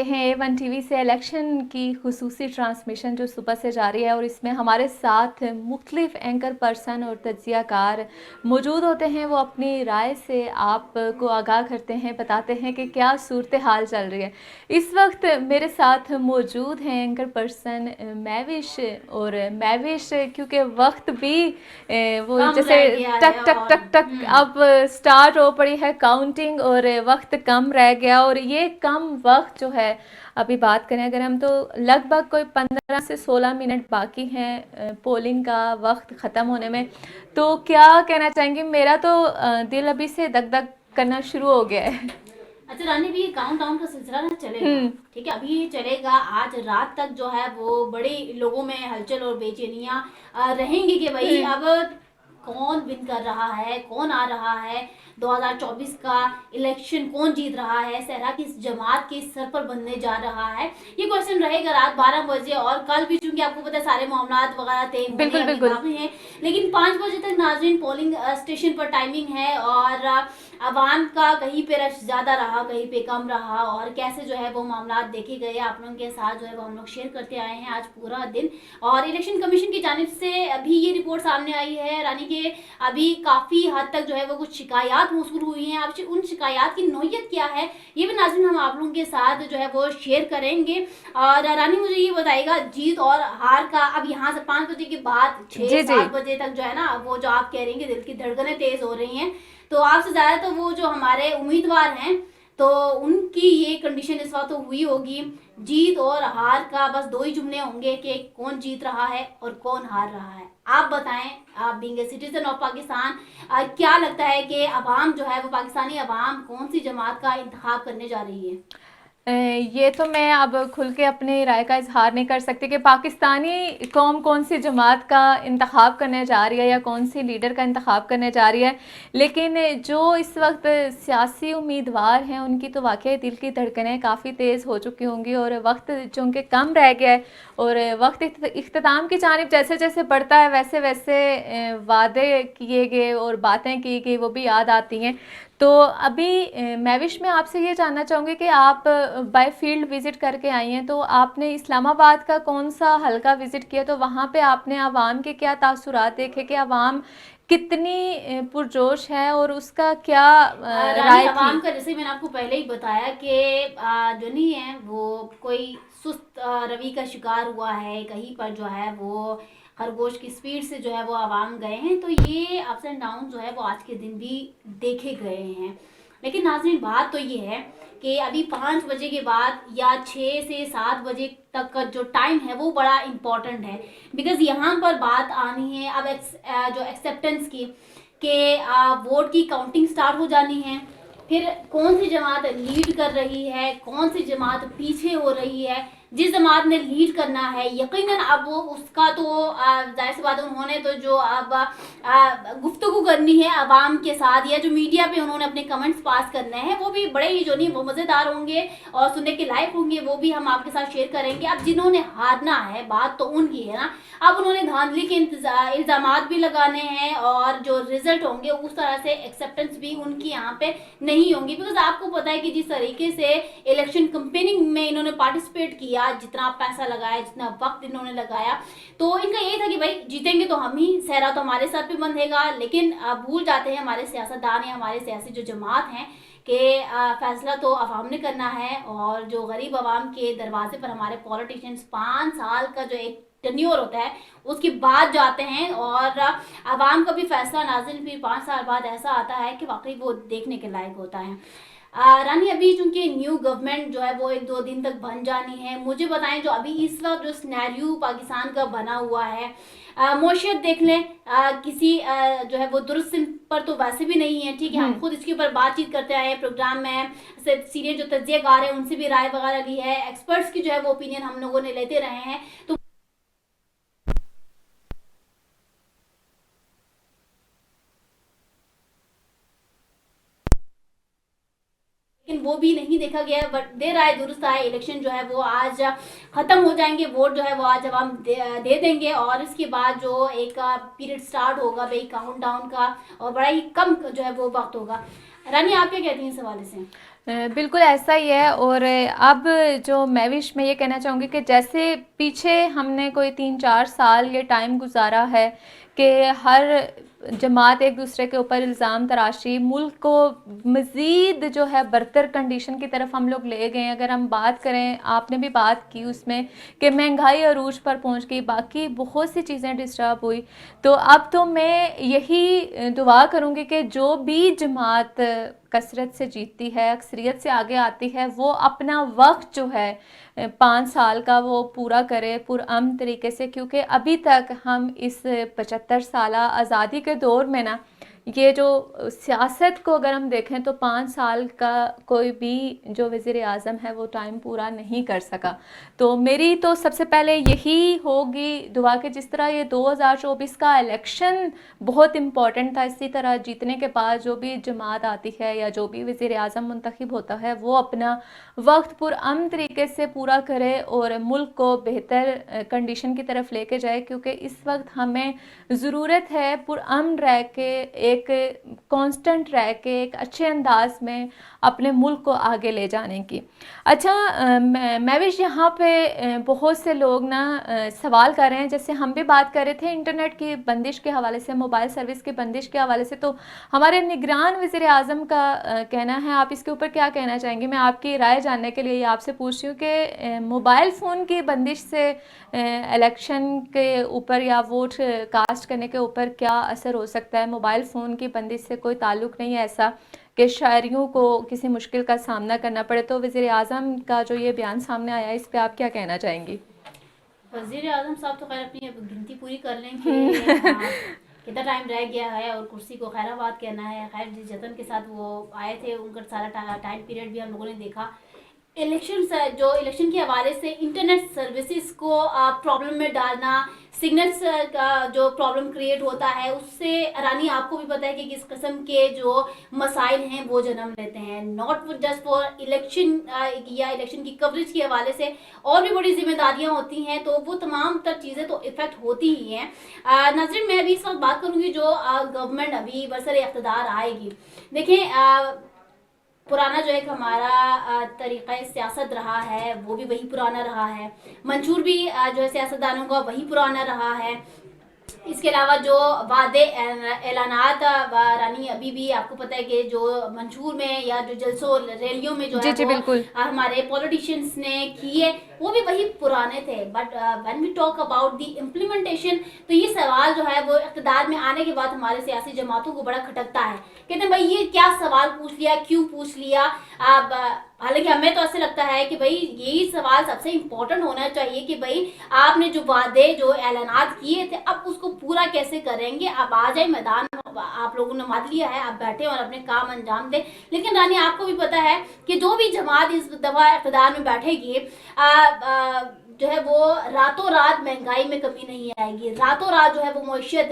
हैं A1 TV से election की खुसूसी ट्रांसमिशन जो सुबह से जारी है और इसमें हमारे साथ मुख्तलिफ एंकर पर्सन और तज्ज़ियाकार मौजूद होते हैं। वो अपनी राय से आपको आगाह करते हैं, बताते हैं कि क्या सूरत हाल चल रही है। इस वक्त मेरे साथ मौजूद हैं एंकर पर्सन महविश। और महविश क्योंकि वक्त भी वो कम जैसे रह गया टक है टक और टक टक अब स्टार्ट हो पड़ी है काउंटिंग और वक्त कम रह गया। और ये कम वक्त जो है, अभी बात करें अगर हम, तो लगभग कोई 15 से 16 मिनट बाकी हैं पोलिंग का वक्त ख़त्म होने में। तो क्या कहना चाहेंगे? मेरा तो दिल अभी से दग दग करना शुरू हो गया है। अच्छा रानी, भी काउंट डाउन का सिलसिला ना चलेगा। हम्म। ठीक है, अभी ये चलेगा। आज रात तक जो है वो बड़े लोगों में हलचल और बेचैनियां रहेंगी कि भाई हम्म। अब कौन विन कर रहा है, कौन आ रहा है, 2024 का इलेक्शन कौन जीत रहा है, सहरा किस जमात के सर पर बनने जा रहा है, ये क्वेश्चन रहेगा रात 12 बजे। और कल भी चूंकि आपको पता है सारे मामला वगैरह तय होने बिल्कुल अभी बिल्कुल। बाकी हैं, लेकिन 5 बजे तक नाजरीन पोलिंग स्टेशन पर टाइमिंग है। और अवाम का कहीं पे रश ज्यादा रहा, कहीं पे कम रहा, और कैसे जो है वो मामला देखे गए आप लोगों के साथ जो है वो हम लोग शेयर करते आए हैं आज पूरा दिन। और इलेक्शन कमीशन की जानिब से अभी ये रिपोर्ट सामने आई है रानी के अभी काफी हद तक जो है वो कुछ शिकायत मौसूल हुई हैं। अब उन शिकायत की नौयत क्या है ये भी नाज़रीन हम आप लोगों के साथ जो है वो शेयर करेंगे। और रानी मुझे ये बताइएगा, जीत और हार का अब यहाँ से 5 बजे के बाद छह जी जी। सात बजे तक जो है ना, वो जो आप कह रही हैं दिल की धड़कनें तेज हो रही हैं, तो आपसे ज्यादा तो वो जो हमारे उम्मीदवार हैं तो उनकी ये कंडीशन इस वक्त तो हुई होगी। जीत और हार का बस दो ही जुमले होंगे कि कौन जीत रहा है और कौन हार रहा है। आप बताएं, आप being a citizen of Pakistan, क्या लगता है कि अवाम जो है वो पाकिस्तानी अवाम कौन सी जमात का इंतखाब करने जा रही है? ये तो मैं अब खुल के अपनी राय का इजहार नहीं कर सकती कि पाकिस्तानी कौम कौन सी जमात का इंतखाब करने जा रही है या कौन सी लीडर का इंतखाब करने जा रही है। लेकिन जो इस वक्त सियासी उम्मीदवार हैं उनकी तो वाकई दिल की धड़कनें काफ़ी तेज़ हो चुकी होंगी और वक्त चूँकि कम रह गया है और वक्त इख्तिताम की जानिब जैसे जैसे बढ़ता है वैसे वैसे वादे किए गए और बातें की गई वो भी याद आती हैं। तो अभी महविश में आपसे ये जानना चाहूँगी कि आप बाय फील्ड विज़िट करके आई हैं, तो आपने इस्लामाबाद का कौन सा हलका विज़िट किया? तो वहाँ पे आपने आवाम के क्या तासुरात देखे कि आवाम कितनी पुरजोश है और उसका क्या रानी, राय थी? अवाम का जैसे मैंने आपको पहले ही बताया कि जो नहीं है वो कोई सुस्त रवि का शिकार हुआ है, कहीं पर जो है वो खरगोश की स्पीड से जो है वो आवाम गए हैं, तो ये अप्स एंड डाउन जो है वो आज के दिन भी देखे गए हैं। लेकिन नाज़रीन बात तो ये है कि अभी 5 बजे के बाद या 6 से 7 बजे तक का जो टाइम है वो बड़ा इम्पॉर्टेंट है, बिकॉज यहाँ पर बात आनी है अब जो एक्सेप्टेंस की, कि वोट की काउंटिंग स्टार्ट हो जानी है। फिर कौन सी जमात लीड कर रही है, कौन सी जमात पीछे हो रही है। जिस जमात ने लीड करना है यकीनन अब वो उसका तो जाहिर सी बात है उन्होंने तो जो अब गुफ्तगू करनी है आवाम के साथ, या जो मीडिया पे उन्होंने अपने कमेंट्स पास करने हैं वो भी बड़े ही जो नहीं वो मज़ेदार होंगे और सुनने के लायक होंगे, वो भी हम आपके साथ शेयर करेंगे। अब जिन्होंने हारना है बात तो उनकी है ना, अब उन्होंने धांधली के इल्जाम भी लगाने हैं और जो रिजल्ट होंगे उस तरह से एक्सेप्टेंस भी उनकी यहाँ पे नहीं होंगी, बिकॉज आपको पता है कि जिस तरीके से इलेक्शन कंपेनिंग में इन्होंने पार्टिसिपेट किया, जितना पैसा लगाया, जितना वक्त इन्होंने लगाया, तो इनका यही था कि भाई जीतेंगे तो हम ही, सहरा तो हमारे सर पे बंधेगा। लेकिन भूल जाते हैं हमारे सियासतदान या हमारे सियासी जो जमात हैं कि फैसला तो अवाम ने करना है, और जो गरीब अवाम के दरवाजे पर हमारे पॉलिटिशियंस 5 साल का जो एक टेन्योर होता है उसके बाद जाते हैं, और अवाम का भी फैसला नाज़रीन फिर 5 साल बाद ऐसा आता है कि वाकई वो देखने के लायक होता है। रानी, अभी चूंकि न्यू गवर्नमेंट जो है वो 1-2 दिन तक बन जानी है, मुझे बताएं जो अभी इस वक्त जो स्नैरियो पाकिस्तान का बना हुआ है, मोशियत देख लें, किसी जो है वो दुरुस्त पर तो वैसे भी नहीं है। ठीक है, हम खुद इसके ऊपर बातचीत करते आए हैं प्रोग्राम में, सीनियर जो तज्जियाकार हैं उनसे भी राय वगैरह ली है, एक्सपर्ट्स की जो है वो ओपिनियन हम लोगों ने लेते रहे हैं। तो लेकिन वो भी नहीं देखा गया, बट देर आए दुरुस्त आए, इलेक्शन जो है वो आज खत्म हो जाएंगे, वोट जो है वो आज अब हम दे देंगे, और इसके बाद जो एक पीरियड स्टार्ट होगा भाई काउंट डाउन का, और बड़ा ही कम जो है वो वक्त होगा। रानी, आप क्या कहती हैं इस हवाले से? बिल्कुल ऐसा ही है। और अब जो मैविश में ये कहना चाहूँगी कि जैसे पीछे हमने कोई 3-4 साल ये टाइम गुजारा है कि हर जमात एक दूसरे के ऊपर इल्ज़ाम तराशी, मुल्क को मज़ीद जो है बदतर कंडीशन की तरफ हम लोग ले गए। अगर हम बात करें, आपने भी बात की उसमें कि महंगाई अरूज पर पहुंच गई, बाकी बहुत सी चीज़ें डिस्टर्ब हुई। तो अब तो मैं यही दुआ करूँगी कि जो भी जमात कसरत से जीतती है, अक्सरियत से आगे आती है, वो अपना वक्त जो है 5 साल का वो पूरा करे पुरअमन तरीके से। क्योंकि अभी तक हम इस 75 साल आज़ादी के दौर में ना, ये जो सियासत को अगर हम देखें तो 5 साल का कोई भी जो वज़ीर आज़म है वो टाइम पूरा नहीं कर सका। तो मेरी तो सबसे पहले यही होगी दुआ कि जिस तरह ये 2024 का इलेक्शन बहुत इम्पॉर्टेंट था, इसी तरह जीतने के बाद जो भी जमात आती है या जो भी वज़ीर आज़म मुंतखब होता है वो अपना वक्त पुरअमन तरीके से पूरा करे और मुल्क को बेहतर कंडीशन की तरफ लेके जाए। क्योंकि इस वक्त हमें ज़रूरत है पुरअमन रह के, एक कांस्टेंट रह के, एक अच्छे अंदाज में अपने मुल्क को आगे ले जाने की। अच्छा, मैविश यहाँ पे बहुत से लोग ना सवाल कर रहे हैं, जैसे हम भी बात कर रहे थे इंटरनेट की बंदिश के हवाले से, मोबाइल सर्विस की बंदिश के हवाले से। तो हमारे निगरान वज़ीर आज़म का कहना है, आप इसके ऊपर क्या कहना चाहेंगे? मैं आपकी राय जानने के लिए आपसे पूछ रही हूँ कि मोबाइल फ़ोन की बंदिश से इलेक्शन के ऊपर या वोट कास्ट करने के ऊपर क्या असर हो सकता है? मोबाइल फ़ोन की बंदिश से कोई ताल्लुक़ नहीं है ऐसा कि शहरियों को किसी मुश्किल का सामना करना पड़े। तो वज़ीर आज़म का जो ये बयान सामने आया, इस पे आप क्या कहना चाहेंगी? वजीर आजम साहब तो खैर अपनी अब गिनती पूरी कर लें कि हाँ, कितना टाइम रह गया है और कुर्सी को खैराबाद कहना है। खैर जिस जतन के साथ वो आए थे उनका सारा टाइम पीरियड भी हम लोगों ने देखा। इलेक्शन जो इलेक्शन के हवाले से इंटरनेट सर्विसेज को प्रॉब्लम में डालना, सिग्नल्स का जो प्रॉब्लम क्रिएट होता है उससे रानी आपको भी पता है कि किस किस्म के जो मसाइल हैं वो जन्म लेते हैं। नॉट जस्ट फॉर इलेक्शन या इलेक्शन की कवरेज के हवाले से और भी बड़ी जिम्मेदारियां होती हैं, तो वो तमाम तर चीज़ें तो इफेक्ट होती ही हैं। नाज़रीन, मैं अभी इस वक्त बात करूंगी जो गवर्नमेंट अभी बरसर इख्तिदार आएगी। देखें, पुराना जो एक हमारा तरीक़ा सियासत रहा है वो भी वही पुराना रहा है। मंशूर भी जो है सियासतदानों का वही पुराना रहा है। इसके अलावा जो वादे ऐलानात रानी अभी भी आपको पता है कि जो मंशूर में या जो जलसों रैलियों में जो जी है जी वो बिल्कुल। हमारे पॉलिटिशियंस ने किए वो भी वही पुराने थे। But when we talk about the implementation, तो ये सवाल जो है वो इक़्तिदार में आने के बाद हमारे सियासी जमातों को बड़ा खटकता है। कहते हैं भाई ये क्या सवाल पूछ लिया, क्यों पूछ लिया। हालांकि हमें तो ऐसे लगता है कि भाई यही सवाल सबसे इम्पोर्टेंट होना चाहिए कि भाई आपने जो वादे जो ऐलानात किए थे अब उसको पूरा कैसे करेंगे। आप आ जाए मैदान, आप लोगों ने मान लिया है, आप बैठे और अपने काम अंजाम दें। लेकिन रानी आपको भी पता है कि जो भी जमात इस दफा इक़्तिदार में बैठेगी जो है वो रातों रात महंगाई में कमी नहीं आएगी, रातों रात जो है वो मईशत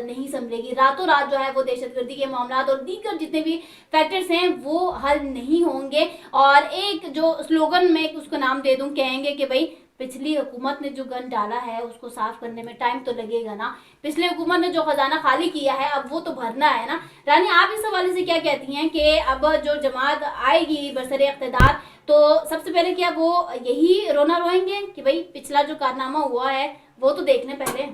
नहीं संभलेगी, रातों रात जो है वो दहशतगर्दी के मामला और दीगर जितने भी फैक्टर्स हैं वो हल नहीं होंगे। और एक जो स्लोगन में उसको नाम दे दूं, कहेंगे कि भाई पिछली हुकूमत ने जो गन डाला है उसको साफ करने में टाइम तो लगेगा ना, पिछली हुकूमत ने जो खजाना खाली किया है अब वो तो भरना है ना। रानी आप इस हवाले से क्या कहती हैं कि अब जो जमात आएगी बरसर इक़्तिदार, तो सबसे पहले क्या वो यही रोना रोएंगे कि भाई पिछला जो कारनामा हुआ है वो तो देखने पहले,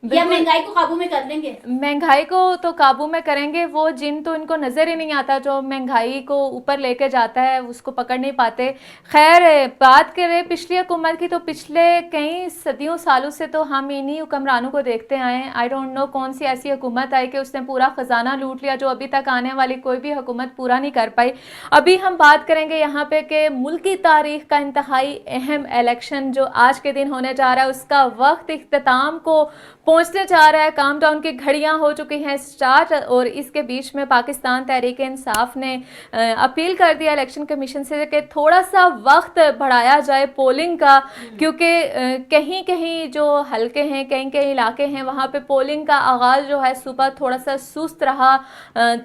या महंगाई को काबू में कर लेंगे? महंगाई को तो काबू में करेंगे। वो जिन तो इनको नज़र ही नहीं आता, जो महंगाई को ऊपर लेके जाता है उसको पकड़ नहीं पाते। खैर, बात करें पिछली हुकूमत की, तो पिछले कई सदियों सालों से तो हम इन्हीं हुक्मरानों को देखते आए हैं। आई डोंट नो कौन सी ऐसी हुकूमत आई कि उसने पूरा ख़जाना लूट लिया, जो अभी तक आने वाली कोई भी हुकूमत पूरा नहीं कर पाई। अभी हम बात करेंगे यहाँ पे कि मुल्क की तारीख का इंतहाई अहम इलेक्शन जो आज के दिन होने जा रहा है, उसका वक्त इख्तिताम को पहुंचने जा रहा है। काम डाउन की घड़ियां हो चुकी हैं स्टार्ट, और इसके बीच में पाकिस्तान तहरीक इंसाफ ने अपील कर दिया इलेक्शन कमीशन से कि थोड़ा सा वक्त बढ़ाया जाए पोलिंग का, क्योंकि कहीं कहीं जो हल्के हैं, कहीं कहीं इलाके हैं, वहाँ पे पोलिंग का आगाज़ जो है सुबह थोड़ा सा सुस्त रहा,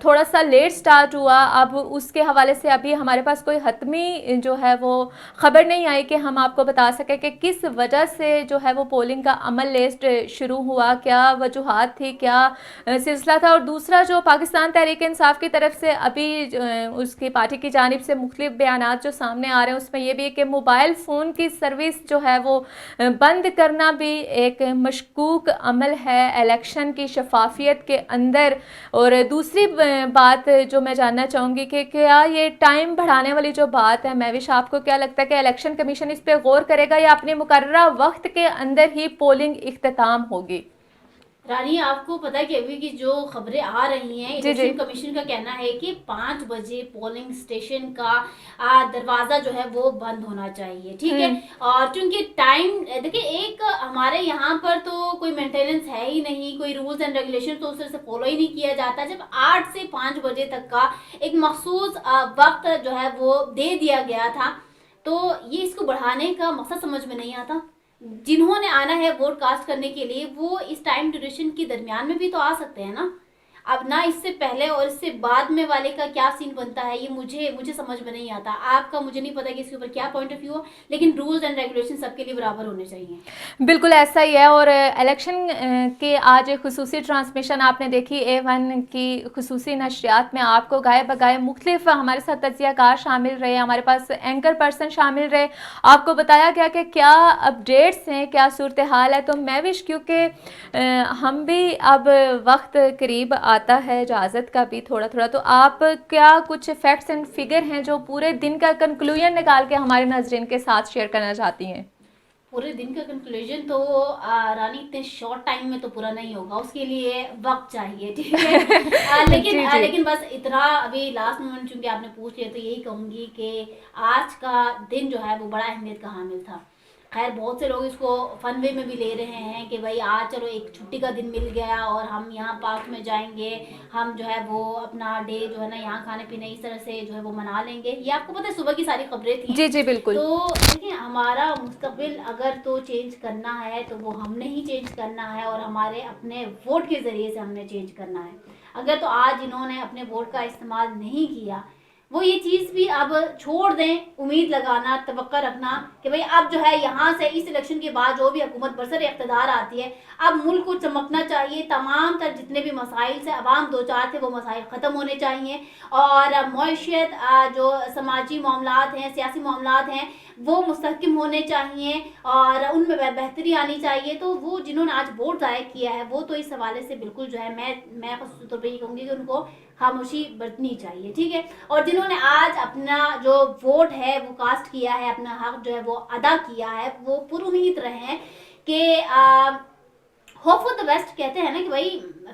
थोड़ा सा लेट स्टार्ट हुआ। अब उसके हवाले से अभी हमारे पास कोई हतमी जो है वो खबर नहीं आई कि हम आपको बता सकें कि किस वजह से जो है वो पोलिंग का अमल लेट शुरू हुआ, क्या वजूहात थी, क्या सिलसिला था। और दूसरा जो पाकिस्तान तहरीक इंसाफ की तरफ से अभी उसकी पार्टी की जानिब से मुख्तलिफ बयानात जो सामने आ रहे हैं उसमें यह भी है कि मोबाइल फ़ोन की सर्विस जो है वो बंद करना भी एक मशकूक अमल है इलेक्शन की शफाफियत के अंदर। और दूसरी बात जो मैं जानना चाहूँगी कि क्या ये टाइम बढ़ाने वाली जो बात है, महविश आपको क्या लगता है कि इलेक्शन कमीशन इस पर गौर करेगा या अपने मुकर्ररा वक्त के अंदर ही पोलिंग इख्तिताम होगी? रानी, आपको पता है कि अभी की जो खबरें आ रही हैं, जी जी इलेक्शन कमीशन का कहना है कि 5 बजे पोलिंग स्टेशन का दरवाज़ा जो है वो बंद होना चाहिए, ठीक है। और क्योंकि टाइम देखिए, एक हमारे यहाँ पर तो कोई मेंटेनेंस है ही नहीं, कोई रूल्स एंड रेगुलेशन तो उस तरह से फॉलो ही नहीं किया जाता। जब 8 से 5 बजे तक का एक मखसूस वक्त जो है वो दे दिया गया था, तो ये इसको बढ़ाने का मकसद समझ में नहीं आता। जिन्होंने आना है वोट कास्ट करने के लिए वो इस टाइम ड्यूरेशन के दरमियान में भी तो आ सकते हैं ना। अब ना इससे पहले और इससे बाद में वाले का क्या सीन बनता है, ये मुझे समझ में नहीं आता। आपका मुझे नहीं पता कि इसके ऊपर क्या पॉइंट ऑफ व्यू हो, लेकिन रूल्स एंड रेगुलेशन सबके लिए बराबर होने चाहिए। बिल्कुल ऐसा ही है। और इलेक्शन के आज एक खुसूसी ट्रांसमिशन आपने देखी A1 की खुसूसी नशरियात में, आपको गाए बगाए मुख्तलिफ हमारे साथ तज्जियाकार शामिल रहे, हमारे पास एंकर पर्सन शामिल रहे, आपको बताया गया कि क्या अपडेट्स हैं, क्या सूरत हाल है। तो मैं विश, क्योंकि हम भी अब वक्त करीब आता है इजाज़त का भी थोड़ा थोड़ा, तो आप क्या कुछ फैक्ट्स एंड फिगर हैं जो पूरे दिन का कंक्लूजन निकाल के हमारे नाज़रीन के साथ शेयर करना चाहती हैं? पूरे दिन का कंक्लूजन तो रानी इतने शॉर्ट टाइम में तो पूरा नहीं होगा, उसके लिए वक्त चाहिए, ठीक है। लेकिन बस इतना अभी लास्ट मोमेंट चूंकि आपने पूछ लिया तो यही कहूँगी कि आज का दिन जो है वो बड़ा अहमियत का हामिल था। खैर, बहुत से लोग इसको फन वे में भी ले रहे हैं कि भाई आज चलो एक छुट्टी का दिन मिल गया और हम यहाँ पार्क में जाएंगे, हम जो है वो अपना डे जो है ना यहाँ खाने पीने इस तरह से जो है वो मना लेंगे। ये आपको पता है सुबह की सारी खबरें थी। जी जी बिल्कुल। तो देखिए, हमारा मुस्तकबिल अगर तो चेंज करना है तो वो हमने ही चेंज करना है और हमारे अपने वोट के ज़रिए से हमने चेंज करना है। अगर तो आज इन्होंने अपने वोट का इस्तेमाल नहीं किया, वो ये चीज़ भी अब छोड़ दें, उम्मीद लगाना, तवक्का रखना कि भाई अब जो है यहाँ से इस इलेक्शन के बाद जो भी हुकूमत बरसर इक़्तिदार आती है, अब मुल्क को चमकना चाहिए। तमाम तर जितने भी मसाइल से अवाम दो चार थे वो मसाइल ख़त्म होने चाहिए और मईशत जो समाजी मामलात हैं, सियासी मामलात हैं, वो मुस्तहकम होने चाहिए और उनमें बेहतरी आनी चाहिए। तो वो जिन्होंने आज वोट ज़ाया किया है वो तो इस हवाले से बिल्कुल जो है मैं ख़ुसूस तौर पर ये कहूँगी कि उनको खामोशी बरतनी चाहिए, ठीक है। और जिन्होंने आज अपना जो वोट है वो कास्ट किया है, अपना हक जो है वो अदा किया है, वो पुरुमीद रहें कि होप फॉर द बेस्ट कहते हैं ना कि भाई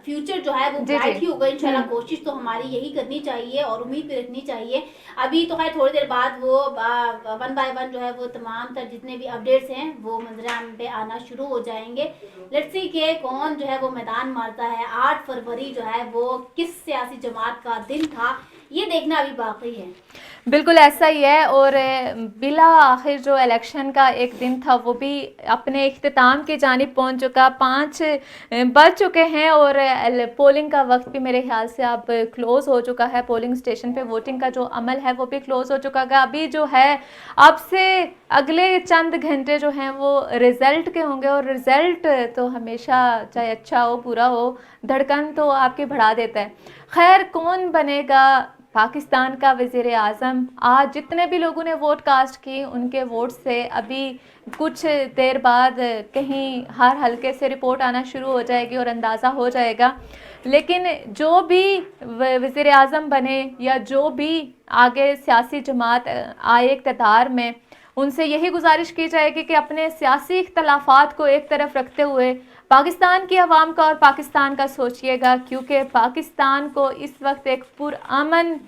फ्यूचर जो है वो ब्राइट ही होगा इंशाल्लाह। कोशिश तो हमारी यही करनी चाहिए और उम्मीद भी रखनी चाहिए। अभी तो खैर थोड़ी देर बाद वो 1 बाय 1 जो है वो तमाम तर जितने भी अपडेट्स हैं वो मंजराम पे आना शुरू हो जाएंगे। लेट्स सी के कौन जो है वो मैदान मारता है। 8 फरवरी जो है वो किस सियासी जमात का दिन था, ये देखना अभी बाकी है। बिल्कुल ऐसा ही है। और बिला आखिर जो इलेक्शन का एक दिन था वो भी अपने इख्तिताम की जानिब पहुंच चुका, 5 बज चुके हैं और पोलिंग का वक्त भी मेरे ख्याल से अब क्लोज़ हो चुका है। पोलिंग स्टेशन पे वोटिंग का जो अमल है वो भी क्लोज़ हो चुका है। अभी जो है अब से अगले चंद घंटे जो हैं वो रिज़ल्ट के होंगे और रिज़ल्ट तो हमेशा चाहे अच्छा हो बुरा हो धड़कन तो आपकी बढ़ा देता है। खैर, कौन बनेगा पाकिस्तान का वज़ीर आज़म? आज जितने भी लोगों ने वोट कास्ट की उनके वोट से अभी कुछ देर बाद कहीं हर हल्के से रिपोर्ट आना शुरू हो जाएगी और अंदाज़ा हो जाएगा। लेकिन जो भी वज़ीर आज़म बने या जो भी आगे सियासी जमात आए इक़्तिदार में, उनसे यही गुजारिश की जाएगी कि अपने सियासी इख्तलाफात को एक तरफ रखते हुए पाकिस्तान की आवाम का और पाकिस्तान का सोचिएगा, क्योंकि पाकिस्तान को इस वक्त एक पुरअमन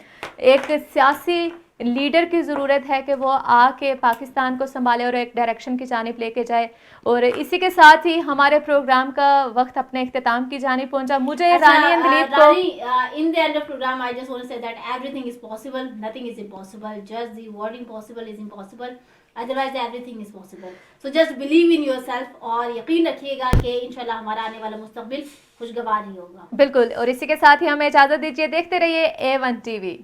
एक सियासी लीडर की ज़रूरत है कि वो आके पाकिस्तान को संभाले और एक डायरेक्शन की जानिब लेके जाए। और इसी के साथ ही हमारे प्रोग्राम का वक्त अपने इख्तिताम की जानिब पहुंचा। मुझे रानी एंड दिलीप को in the end of program I just want to say that everything is possible, nothing is impossible, just the word impossible is impossible, otherwise everything is possible. So just believe in yourself और यकीन रखिएगा कि इंशाल्लाह हमारा आने वाला मुस्तकबिल खुशगवार ही होगा। बिल्कुल। और इसी के साथ ही हमें इजाज़त दीजिए। देखते रहिए A1 TV।